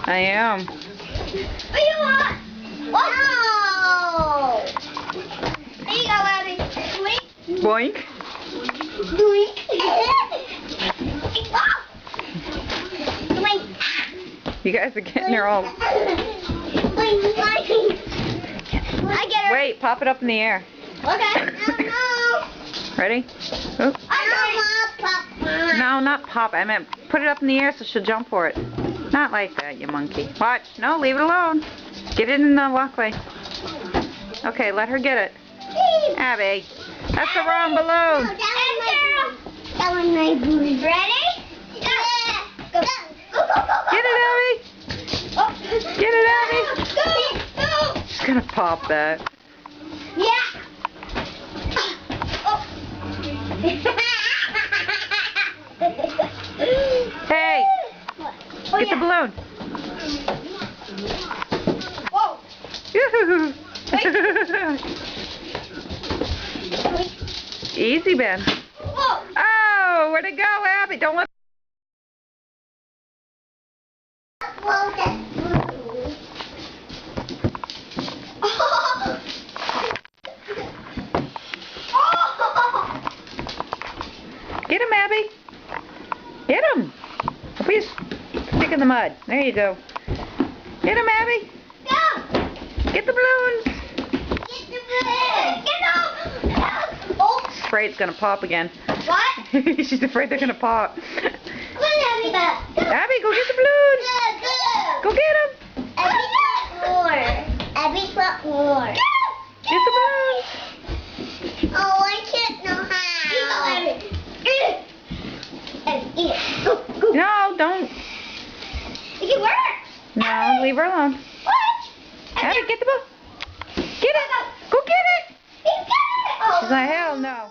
I am. What do you want? Oh! There you go, Abby. Boink. Doink. You guys are getting her all. I get her. Wait, pop it up in the air. Okay. No. Ready? Oh. Pop. No, not pop. I meant put it up in the air so she'll jump for it. Not like that, you monkey. Watch. No, leave it alone. Get it in the walkway. Okay, let her get it. Abby, that's the wrong balloon. That one my balloon. Ready? Yeah. Go. Get it, Abby. Oh. Get it, Abby. Go. She's gonna pop that. Yeah. Oh. Hey, Oh, get the balloon. Whoa. Yoo-hoo. Easy, Ben. Whoa. Oh, where'd it go, Abby? Don't let. Get him, Abby. Get him. Don't be a stick in the mud. There you go. Get him, Abby. Go. Get the balloons. Get the balloon. Get them. Oh. Afraid it's gonna pop again. What? She's afraid they're gonna pop. Come on, Abby. Abby, go get the balloons. Go get them. Abby, more. Abby, put more. Get the balloons. Oh, I can't know how. Eat it. Go. No, don't. It can work. No, leave her alone. What? Abby, get the ball. Get it. Go get it. He got it. She's like, hell no.